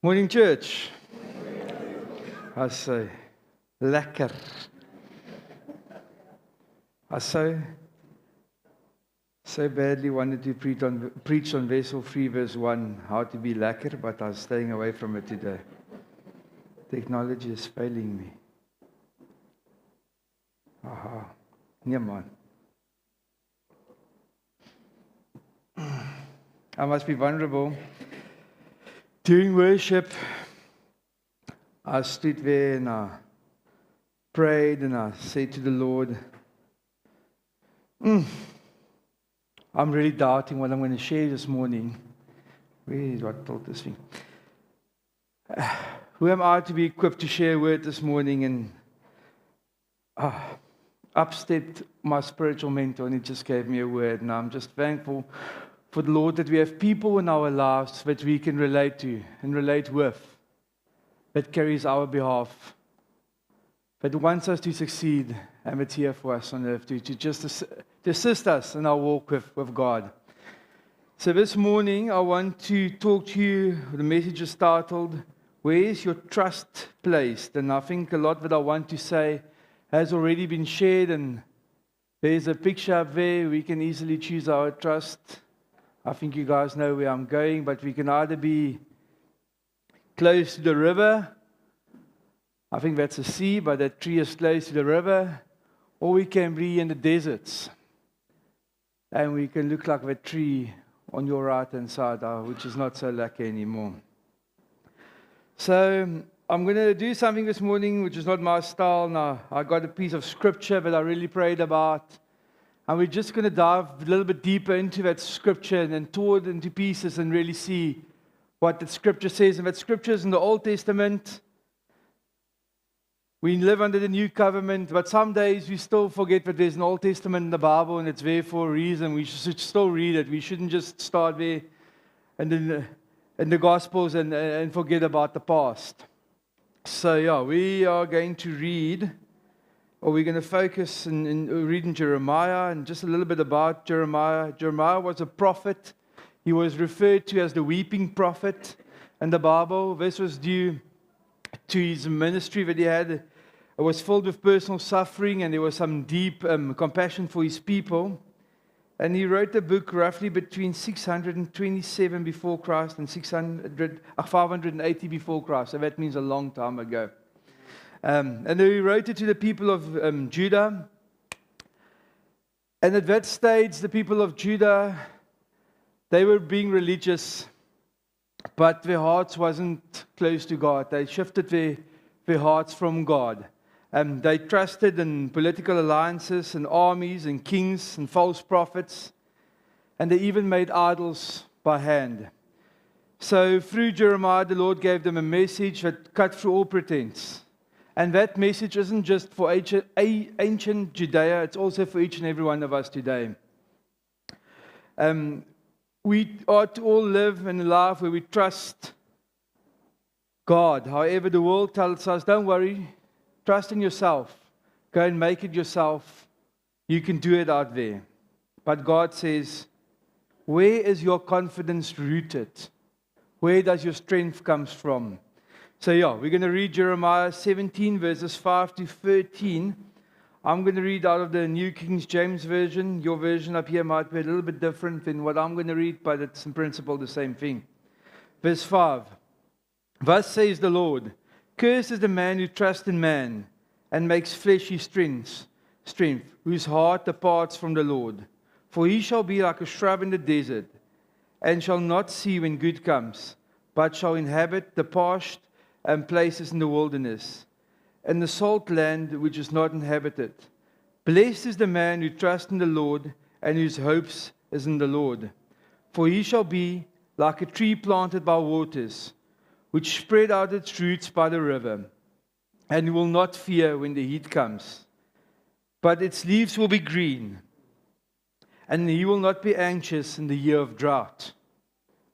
Morning, church. I say, lekker. I so badly wanted to preach on Vessel 3 verse 1, how to be lekker, but I was staying away from it today. Technology is failing me. Aha, nee man. I must be vulnerable. During worship, I stood there and I prayed and I said to the Lord, I'm really doubting what I'm going to share this morning. Where is what I told this thing? Who am I to be equipped to share a word this morning? And up stepped my spiritual mentor and he just gave me a word. And I'm just thankful for the Lord that we have people in our lives that we can relate to and relate with, that carries our behalf, that wants us to succeed and that's here for us on earth to assist us in our walk with God. So this morning I want to talk to you, the message is titled, Where is your trust placed? And I think a lot that I want to say has already been shared, and there's a picture up there. We can easily choose our trust. I think you guys know where I'm going, but we can either be close to the river. I think that's a sea, but that tree is close to the river. Or we can be in the deserts. And we can look like that tree on your right-hand side, which is not so lucky anymore. So I'm going to do something this morning which is not my style. Now, I got a piece of scripture that I really prayed about. And we're just going to dive a little bit deeper into that scripture and then tore it into pieces and really see what that scripture says. And that scripture is in the Old Testament. We live under the new covenant, but some days we still forget that there's an Old Testament in the Bible and it's there for a reason. We should still read it. We shouldn't just start there and in the Gospels and forget about the past. So yeah, we are going to read, or we're going to focus in reading Jeremiah and just a little bit about Jeremiah. Jeremiah was a prophet. He was referred to as the weeping prophet in the Bible. This was due to his ministry that he had. It was filled with personal suffering, and there was some deep compassion for his people. And he wrote a book roughly between 627 before Christ and 580 before Christ. So that means a long time ago. And then he wrote it to the people of Judah. And at that stage, the people of Judah, they were being religious, but their hearts wasn't close to God. They shifted their hearts from God. They trusted in political alliances and armies and kings and false prophets. And they even made idols by hand. So through Jeremiah, the Lord gave them a message that cut through all pretense. And that message isn't just for ancient Judea, it's also for each and every one of us today. We ought to all live in a life where we trust God. However, the world tells us, don't worry, trust in yourself. Go and make it yourself. You can do it out there. But God says, where is your confidence rooted? Where does your strength come from? So yeah, we're going to read Jeremiah 17 verses 5 to 13. I'm going to read out of the New King James Version. Your version up here might be a little bit different than what I'm going to read, but it's in principle the same thing. Verse 5. Thus says the Lord, cursed is the man who trusts in man and makes flesh his strength, whose heart departs from the Lord. For he shall be like a shrub in the desert, and shall not see when good comes, but shall inhabit the parched places in the wilderness, and the salt land which is not inhabited. Blessed is the man who trusts in the Lord, and whose hopes is in the Lord. For he shall be like a tree planted by waters, which spread out its roots by the river, and will not fear when the heat comes. But its leaves will be green, and he will not be anxious in the year of drought,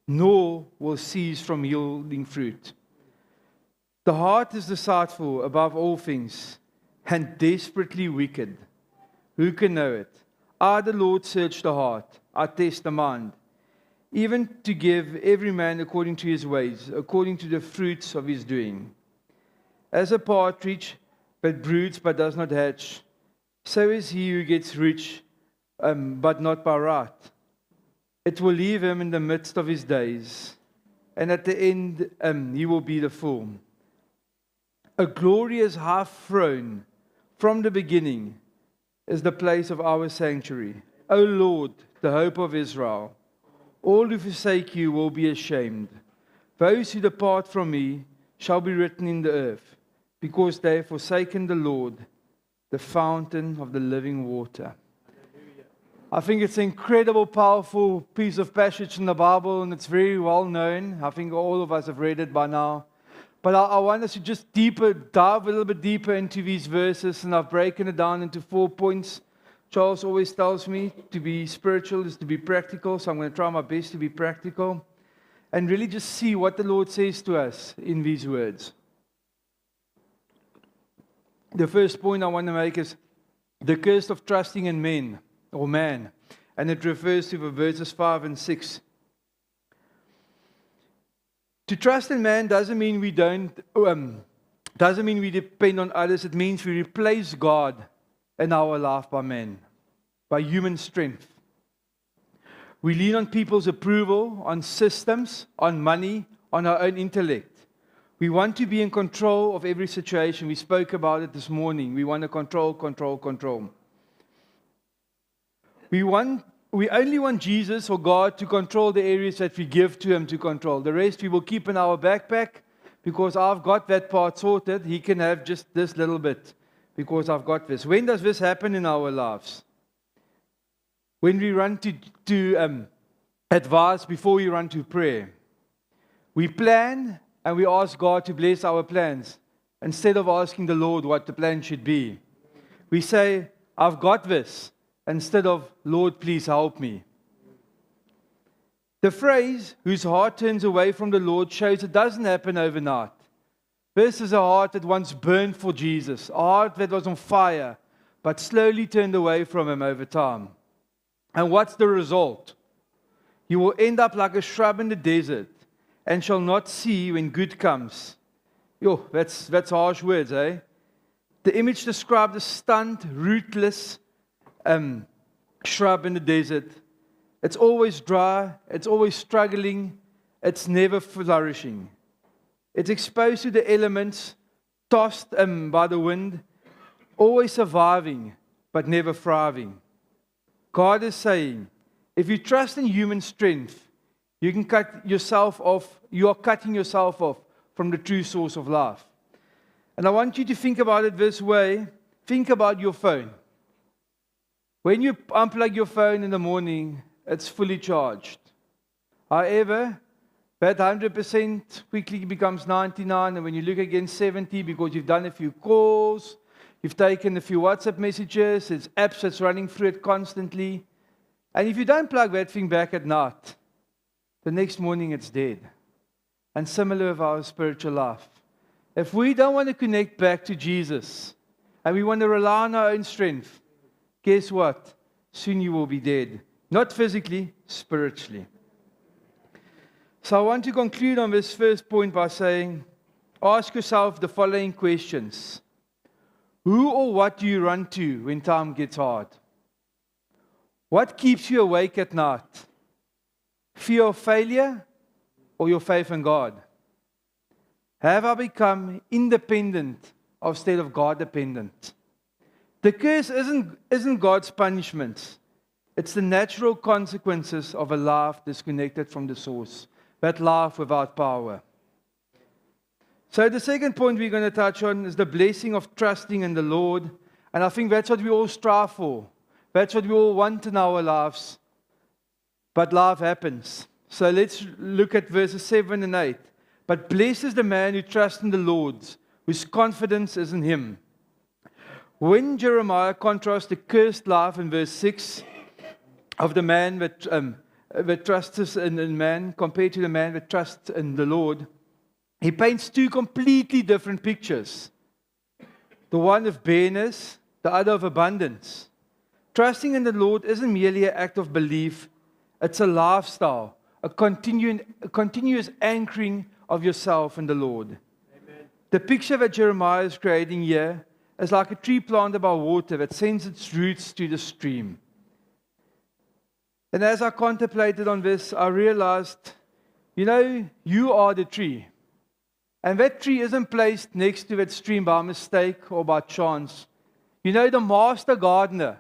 nor will cease from yielding fruit. The heart is deceitful above all things, and desperately wicked. Who can know it? I, the Lord, search the heart, I test the mind, even to give every man according to his ways, according to the fruits of his doing. As a partridge that broods but does not hatch, so is he who gets rich, but not by right. It will leave him in the midst of his days, and at the end he will be the fool. A glorious high throne from the beginning is the place of our sanctuary. O Lord, the hope of Israel, all who forsake you will be ashamed. Those who depart from me shall be written in the earth, because they have forsaken the Lord, the fountain of the living water. I think it's an incredible, powerful piece of passage in the Bible, and it's very well known. I think all of us have read it by now. But I want us to just dive a little bit deeper into these verses, and I've broken it down into 4 points. Charles always tells me to be spiritual is to be practical, so I'm going to try my best to be practical and really just see what the Lord says to us in these words. The first point I want to make is the curse of trusting in men or man, and it refers to the verses 5 and 6. To trust in man doesn't mean we depend on others. It means we replace God in our life by man, by human strength. We lean on people's approval, on systems, on money, on our own intellect. We want to be in control of every situation. We spoke about it this morning. We want to control. We only want Jesus or God to control the areas that we give to Him to control. The rest we will keep in our backpack because I've got that part sorted. He can have just this little bit because I've got this. When does this happen in our lives? When we run to advice before we run to prayer. We plan and we ask God to bless our plans instead of asking the Lord what the plan should be. We say, I've got this, instead of, Lord, please help me. The phrase, whose heart turns away from the Lord, shows it doesn't happen overnight. This is a heart that once burned for Jesus, a heart that was on fire, but slowly turned away from Him over time. And what's the result? You will end up like a shrub in the desert, and shall not see when good comes. Yo, that's harsh words, eh? The image described a stunned, rootless shrub in the desert. It's always dry, it's always struggling, it's never flourishing. It's exposed to the elements, tossed by the wind, always surviving, but never thriving. God is saying, if you trust in human strength, you can cut yourself off. You are cutting yourself off from the true source of life. And I want you to think about it this way. Think about your phone. When you unplug your phone in the morning, it's fully charged. However, that 100% quickly becomes 99, and when you look again 70 because you've done a few calls, you've taken a few WhatsApp messages, it's apps that's running through it constantly. And if you don't plug that thing back at night, the next morning it's dead. And similar with our spiritual life. If we don't want to connect back to Jesus, and we want to rely on our own strength, guess what? Soon you will be dead. Not physically, spiritually. So I want to conclude on this first point by saying, ask yourself the following questions. Who or what do you run to when time gets hard? What keeps you awake at night? Fear of failure or your faith in God? Have I become independent instead of God dependent? The curse isn't God's punishment. It's the natural consequences of a life disconnected from the source, that life without power. So the second point we're going to touch on is the blessing of trusting in the Lord. And I think that's what we all strive for. That's what we all want in our lives. But life happens. So let's look at verses 7 and 8. But blessed is the man who trusts in the Lord, whose confidence is in him. When Jeremiah contrasts the cursed life in verse 6 of the man that trusts in man compared to the man that trusts in the Lord, he paints two completely different pictures. The one of bareness, the other of abundance. Trusting in the Lord isn't merely an act of belief, it's a lifestyle, a continuous anchoring of yourself in the Lord. Amen. The picture that Jeremiah is creating here is like a tree planted by water that sends its roots to the stream. And as I contemplated on this, I realized, you are the tree. And that tree isn't placed next to that stream by mistake or by chance. The master gardener,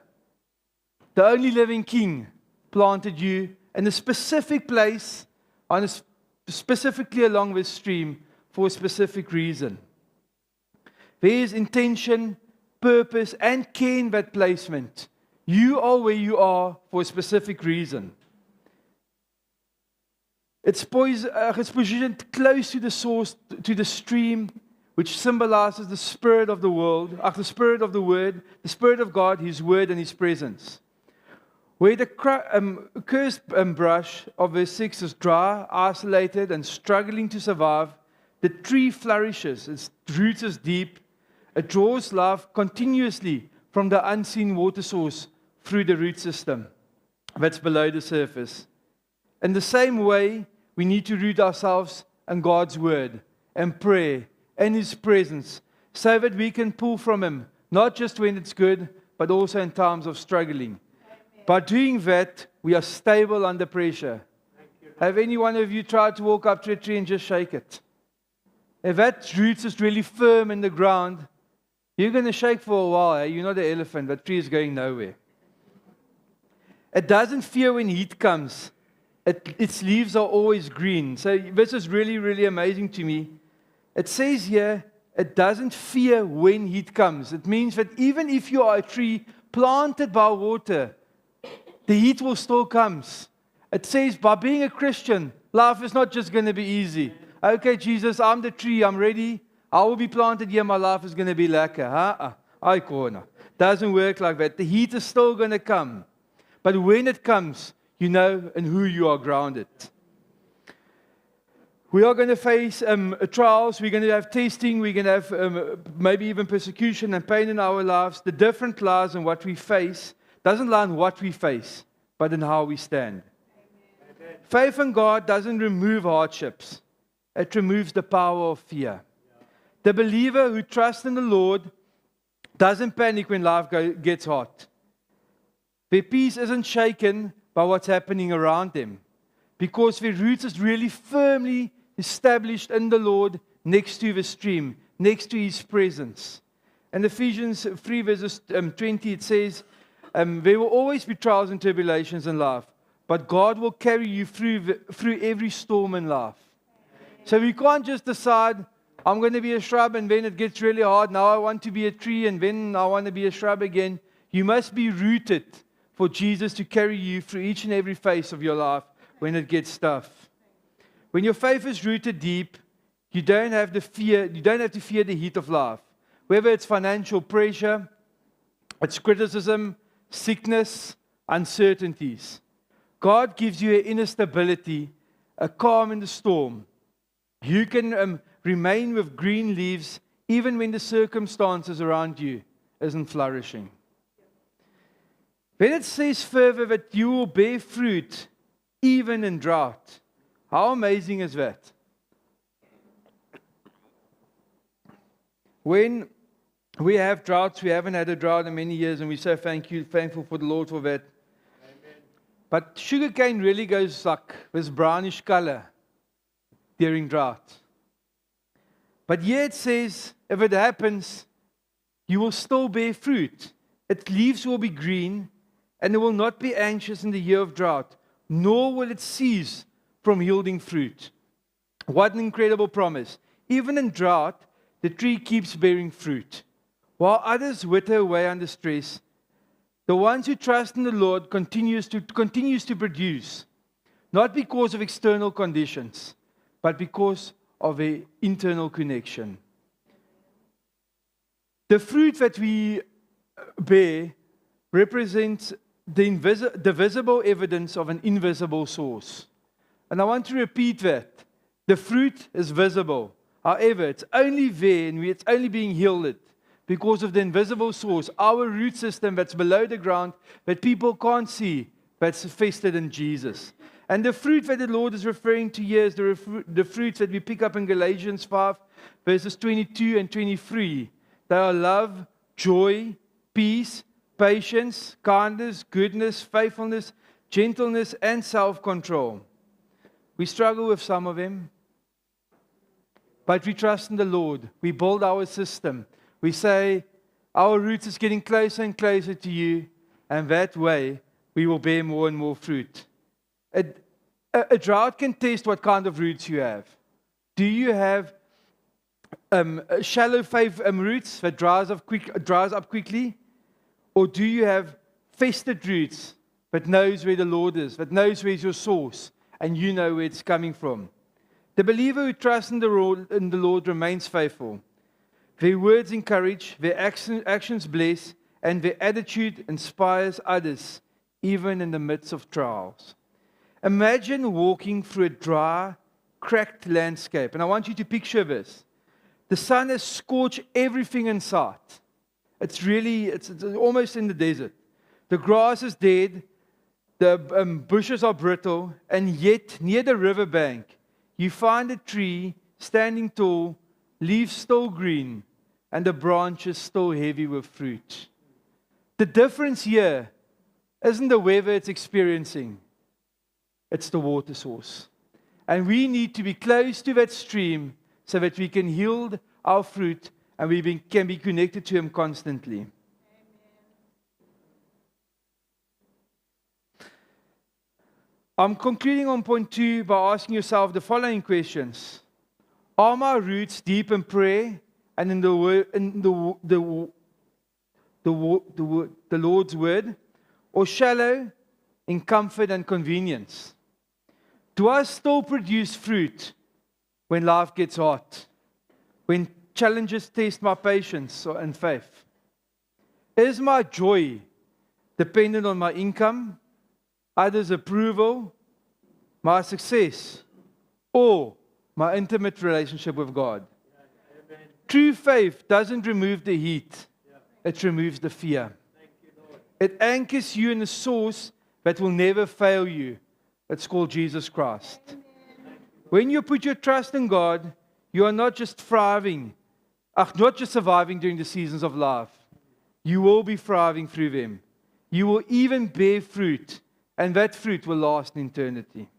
the only living king, planted you in a specific place, specifically along this stream, for a specific reason. There is intention, purpose, and care in that placement. You are where you are for a specific reason. It's positioned close to the source, to the stream, which symbolizes the spirit of the world, the spirit of the Word, the Spirit of God, His Word, and His presence. Where the cursed brush of verse 6 is dry, isolated, and struggling to survive, the tree flourishes, its roots is deep, it draws life continuously from the unseen water source through the root system that's below the surface. In the same way, we need to root ourselves in God's Word and prayer and His presence so that we can pull from Him, not just when it's good, but also in times of struggling. By doing that, we are stable under pressure. Have any one of you tried to walk up to a tree and just shake it? If that roots is really firm in the ground, you're going to shake for a while. Eh? You're not an elephant. That tree is going nowhere. It doesn't fear when heat comes. Its leaves are always green. So this is really, really amazing to me. It says here, it doesn't fear when heat comes. It means that even if you are a tree planted by water, the heat will still come. It says by being a Christian, life is not just going to be easy. Okay, Jesus, I'm the tree, I'm ready. I will be planted here, my life is going to be lekker. Doesn't work like that. The heat is still going to come. But when it comes, you know in who you are grounded. We are going to face trials, we're going to have testing, we're going to have maybe even persecution and pain in our lives. The difference lies in what we face. Doesn't lie in what we face, but in how we stand. Amen. Faith in God doesn't remove hardships. It removes the power of fear. The believer who trusts in the Lord doesn't panic when life gets hard. Their peace isn't shaken by what's happening around them, because their roots is really firmly established in the Lord, next to the stream, next to His presence. In Ephesians 3 verses 20 it says, there will always be trials and tribulations in life, but God will carry you through every storm in life. So we can't just decide, I'm going to be a shrub and then it gets really hard. Now I want to be a tree and then I want to be a shrub again. You must be rooted for Jesus to carry you through each and every phase of your life when it gets tough. When your faith is rooted deep, you don't have to fear the heat of life. Whether it's financial pressure, it's criticism, sickness, uncertainties. God gives you an inner stability, a calm in the storm. You can remain with green leaves even when the circumstances around you isn't flourishing. Then it says further that you will bear fruit even in drought. How amazing is that? When We have droughts. We haven't had a drought in many years, and we're so thankful for the Lord for that. Amen. But sugarcane really goes like this brownish color during drought. But here it says, if it happens, you will still bear fruit. Its leaves will be green, and it will not be anxious in the year of drought, nor will it cease from yielding fruit. What an incredible promise. Even in drought, the tree keeps bearing fruit. While others wither away under stress, the ones who trust in the Lord continues to produce, not because of external conditions, but because of an internal connection. The fruit that we bear represents the visible evidence of an invisible source. And I want to repeat that. The fruit is visible. However, it's only there and it's only being yielded because of the invisible source, our root system that's below the ground, that people can't see, that's vested in Jesus. And the fruit that the Lord is referring to here is the fruits that we pick up in Galatians 5, verses 22 and 23. They are love, joy, peace, patience, kindness, goodness, faithfulness, gentleness, and self-control. We struggle with some of them, but we trust in the Lord. We build our system. We say, our roots is getting closer and closer to you, and that way we will bear more and more fruit. A drought can test what kind of roots you have. Do you have shallow roots that dries up quickly? Or do you have festered roots that knows where the Lord is, that knows where's your source, and you know where it's coming from? The believer who trusts in the Lord remains faithful. Their words encourage, their actions bless, and their attitude inspires others, even in the midst of trials. Imagine walking through a dry, cracked landscape. And I want you to picture this. The sun has scorched everything in sight. It's almost in the desert. The grass is dead, the bushes are brittle, and yet near the riverbank, you find a tree standing tall, leaves still green, and the branches still heavy with fruit. The difference here isn't the weather it's experiencing, it's the water source. And we need to be close to that stream so that we can yield our fruit and we can be connected to Him constantly. Amen. I'm concluding on point 2 by asking yourself the following questions. Are my roots deep in prayer and in the Lord's word, or shallow in comfort and convenience? Do I still produce fruit when life gets hard, when challenges test my patience and faith? Is my joy dependent on my income, others' approval, my success, or my intimate relationship with God? Amen. True faith doesn't remove the heat, it removes the fear. It anchors you in a source that will never fail you. It's called Jesus Christ. Amen. When you put your trust in God, you are not just surviving during the seasons of life. You will be thriving through them. You will even bear fruit, and that fruit will last in eternity.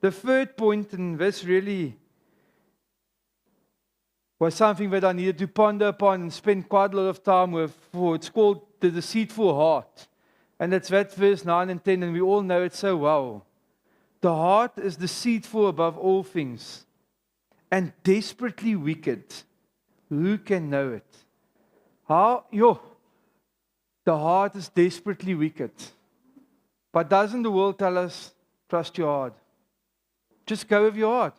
The third point, and this really was something that I needed to ponder upon and spend quite a lot of time with, it's called the deceitful heart. And that's that verse 9 and 10, and we all know it so well. The heart is deceitful above all things and desperately wicked. Who can know it? The heart is desperately wicked. But doesn't the world tell us, trust your heart? Just go with your heart.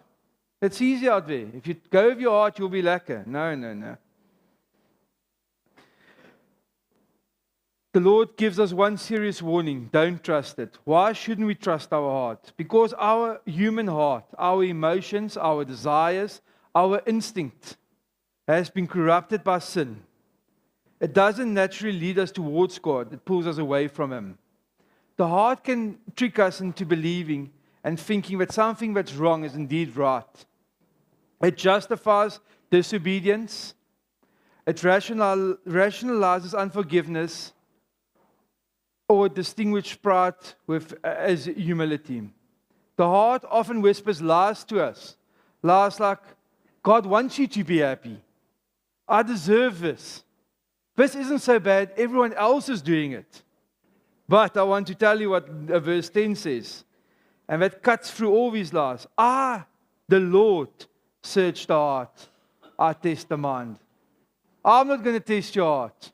It's easy out there. If you go with your heart, you'll be lekker. No. The Lord gives us one serious warning. Don't trust it. Why shouldn't we trust our heart? Because our human heart, our emotions, our desires, our instinct has been corrupted by sin. It doesn't naturally lead us towards God. It pulls us away from Him. The heart can trick us into believing and thinking that something that's wrong is indeed right. It justifies disobedience. It rationalizes unforgiveness, or distinguish pride as humility. The heart often whispers lies to us. Lies like, God wants you to be happy. I deserve this. This isn't so bad. Everyone else is doing it. But I want to tell you what verse 10 says. And that cuts through all these lies. The Lord, search the heart. I test the mind. I'm not going to test your heart.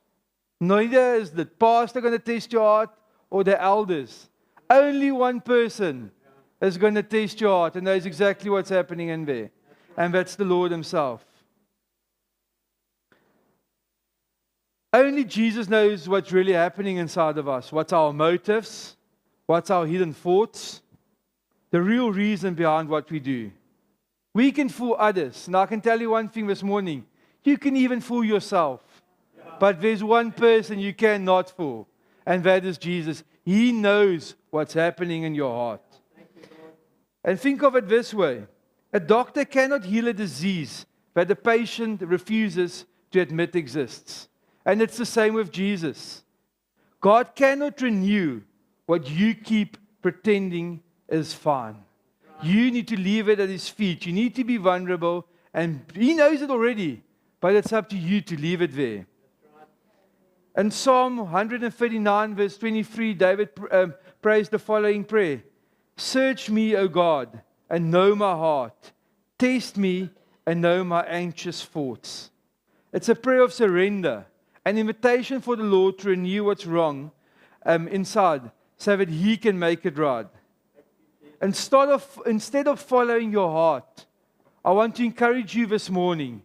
Neither is the pastor going to test your heart or the elders. Only one person is going to test your heart and knows exactly what's happening in there. And that's the Lord Himself. Only Jesus knows what's really happening inside of us. What's our motives? What's our hidden thoughts? The real reason behind what we do. We can fool others. And I can tell you one thing this morning. You can even fool yourself. But there's one person you cannot fool. And that is Jesus. He knows what's happening in your heart. And think of it this way. A doctor cannot heal a disease that the patient refuses to admit exists. And it's the same with Jesus. God cannot renew what you keep pretending is fine. You need to leave it at His feet. You need to be vulnerable. And He knows it already. But it's up to you to leave it there. In Psalm 139 verse 23, David prays the following prayer. Search me, O God, and know my heart. Test me and know my anxious thoughts. It's a prayer of surrender. An invitation for the Lord to renew what's wrong inside so that He can make it right. Instead of following your heart, I want to encourage you this morning.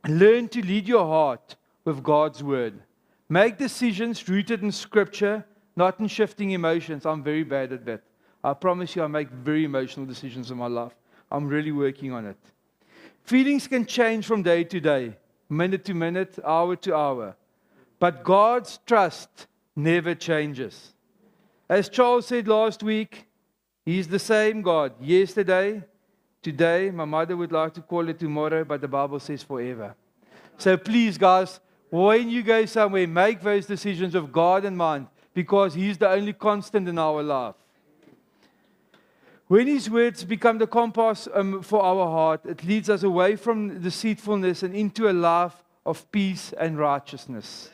Learn to lead your heart with God's Word. Make decisions rooted in Scripture, not in shifting emotions. I'm very bad at that. I promise you I make very emotional decisions in my life. I'm really working on it. Feelings can change from day to day, minute to minute, hour to hour. But God's trust never changes. As Charles said last week, He's the same God yesterday, today. My mother would like to call it tomorrow, but the Bible says forever. So please, guys, when you go somewhere, make those decisions with God in mind, because He's the only constant in our life. When His words become the compass for our heart, it leads us away from deceitfulness and into a life of peace and righteousness.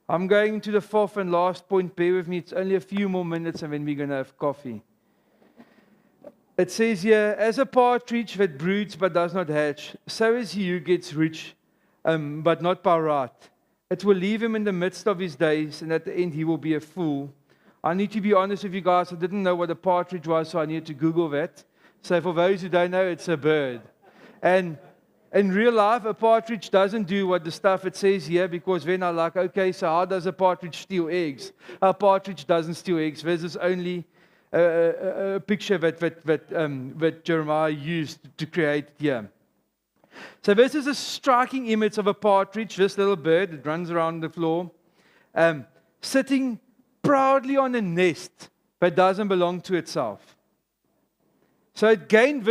I'm going to the fourth and last point. Bear with me. It's only a few more minutes and then we're going to have coffee. It says here, as a partridge that broods but does not hatch, so is he who gets rich, but not by right. It will leave him in the midst of his days, and at the end he will be a fool. I need to be honest with you guys. I didn't know what a partridge was, so I needed to Google that. So for those who don't know, it's a bird. And in real life, a partridge doesn't do what the stuff it says here, because then I'm like, okay, so how does a partridge steal eggs? A partridge doesn't steal eggs. This is only a picture that Jeremiah used to create here. So this is a striking image of a partridge, this little bird that runs around the floor, sitting proudly on a nest that doesn't belong to itself. So it gained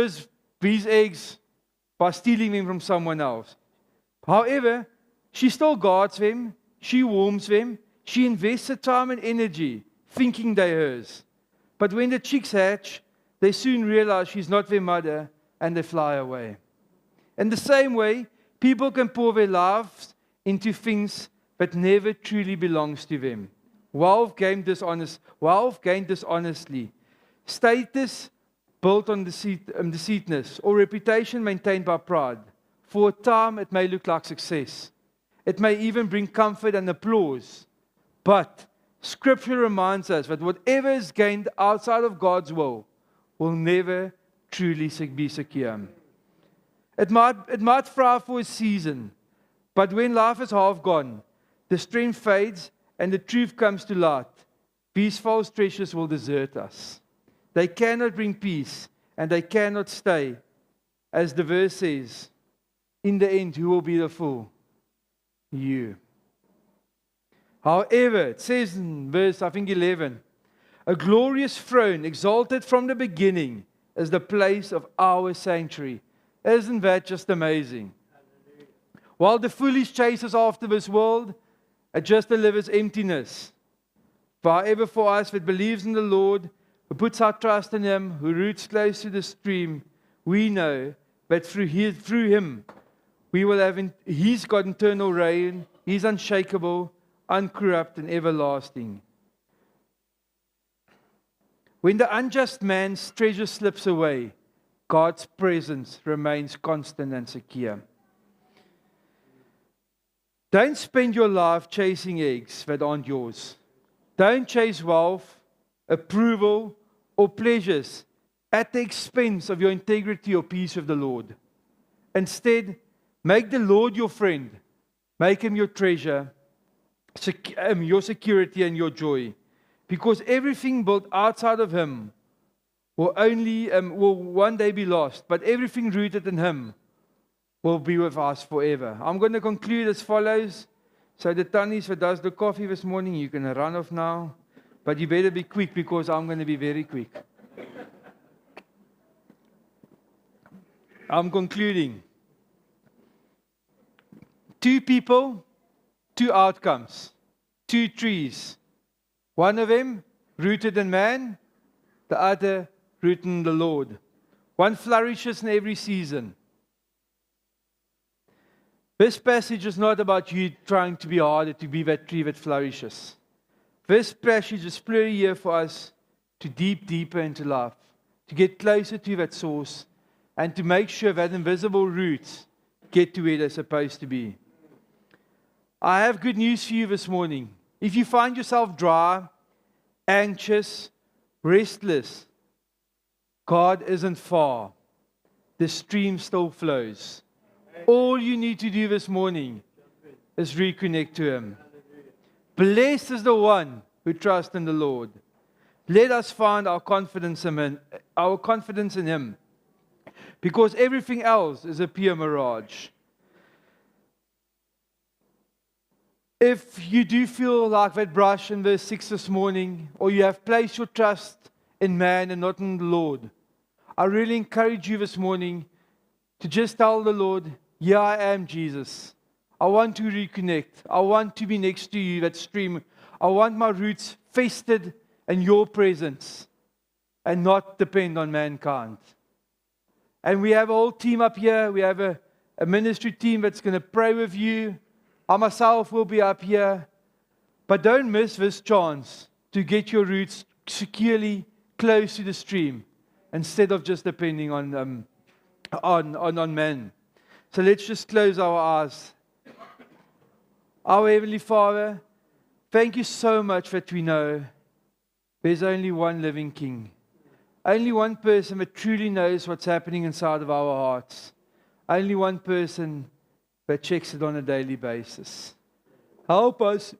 these eggs by stealing them from someone else. However, she still guards them, she warms them, she invests her time and energy thinking they're hers. But when the chicks hatch, they soon realize she's not their mother and they fly away. In the same way, people can pour their lives into things that never truly belongs to them. Wealth gained dishonestly. Status built on deceitness, or reputation maintained by pride. For a time, it may look like success. It may even bring comfort and applause. But Scripture reminds us that whatever is gained outside of God's will never truly be secure. It might thrive for a season, but when life is half gone, the strength fades and the truth comes to light. These false treasures will desert us. They cannot bring peace, and they cannot stay. As the verse says, in the end, who will be the fool? You. However, it says in verse, 11, a glorious throne, exalted from the beginning, is the place of our sanctuary. Isn't that just amazing? While the foolish chases after this world, it just delivers emptiness. However, for us that believes in the Lord, who puts our trust in Him, who roots close to the stream, we know that through Him, we will have, He's got eternal reign, He's unshakable, uncorrupt, and everlasting. When the unjust man's treasure slips away, God's presence remains constant and secure. Don't spend your life chasing eggs that aren't yours. Don't chase wealth, approval, or pleasures at the expense of your integrity or peace with the Lord. Instead, make the Lord your friend. Make Him your treasure, your security and your joy. Because everything built outside of Him will one day be lost, but everything rooted in Him will be with us forever. I'm going to conclude as follows. So the Tannies that does the coffee this morning, you can run off now. But you better be quick because I'm going to be very quick. I'm concluding. 2 people, 2 outcomes. 2 trees. One of them rooted in man, the other rooted in the Lord. One flourishes in every season. This passage is not about you trying to be harder to be that tree that flourishes. This passage is purely here for us to deeper into life, to get closer to that source, and to make sure that invisible roots get to where they're supposed to be. I have good news for you this morning. If you find yourself dry, anxious, restless, God isn't far. The stream still flows. All you need to do this morning is reconnect to Him. Blessed is the one who trusts in the Lord. Let us find our confidence in Him, because everything else is a pure mirage. If you do feel like that brush in verse 6 this morning, or you have placed your trust in man and not in the Lord, I really encourage you this morning to just tell the Lord, here I am, Jesus. I want to reconnect. I want to be next to you, that stream. I want my roots festered in your presence and not depend on mankind. And we have a whole team up here. We have a ministry team that's going to pray with you. I myself will be up here. But don't miss this chance to get your roots securely close to the stream instead of just depending on men. So let's just close our eyes. Our Heavenly Father, thank you so much that we know there's only one living King. Only one person that truly knows what's happening inside of our hearts. Only one person that checks it on a daily basis. Help us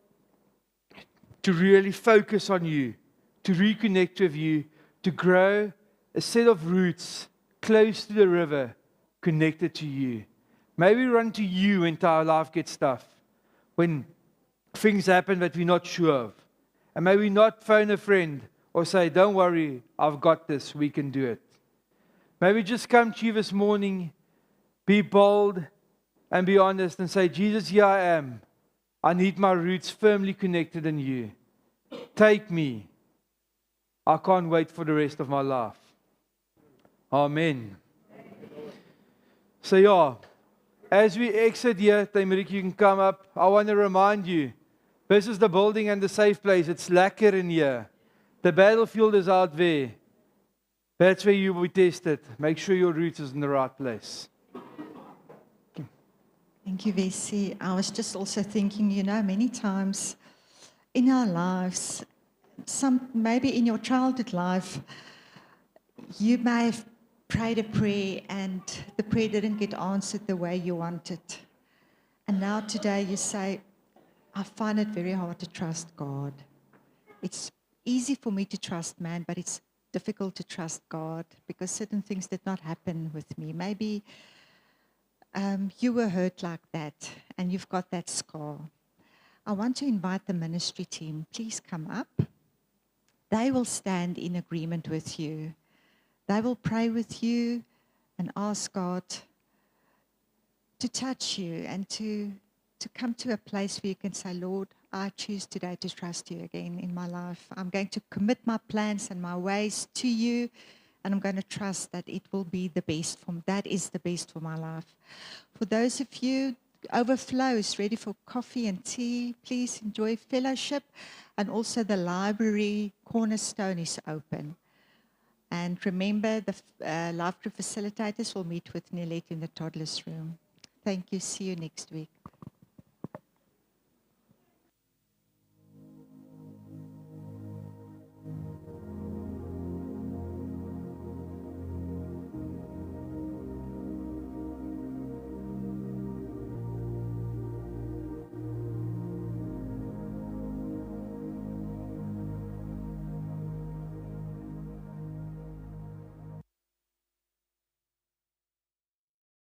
to really focus on you, to reconnect with you, to grow a set of roots close to the river, connected to you. May we run to you when our life gets tough, when things happen that we're not sure of. And may we not phone a friend or say, don't worry, I've got this, we can do it. May we just come to you this morning, be bold and be honest and say, Jesus, here I am. I need my roots firmly connected in you. Take me. I can't wait for the rest of my life. Amen. So yeah, as we exit here, Taimarik, you can come up. I want to remind you, this is the building and the safe place. It's lekker in here. The battlefield is out there. That's where you will be tested. Make sure your roots is in the right place. Thank you, VC. I was just also thinking, many times in our lives, maybe in your childhood life, you may have prayed a prayer and the prayer didn't get answered the way you wanted. And now today you say, I find it very hard to trust God. It's easy for me to trust man, but it's difficult to trust God because certain things did not happen with me. Maybe you were hurt like that and you've got that scar. I want to invite the ministry team. Please come up. They will stand in agreement with you. They will pray with you and ask God touch you and to come to a place where you can say, Lord, I choose today to trust you again in my life. I'm going to commit my plans and my ways to you, and I'm going to trust that it will be the best that is the best for my life. For those of you, Overflow is ready for coffee and tea. Please enjoy fellowship. And also the library cornerstone is open. And remember, the life group facilitators will meet with Nilette in the toddlers room. Thank you. See you next week.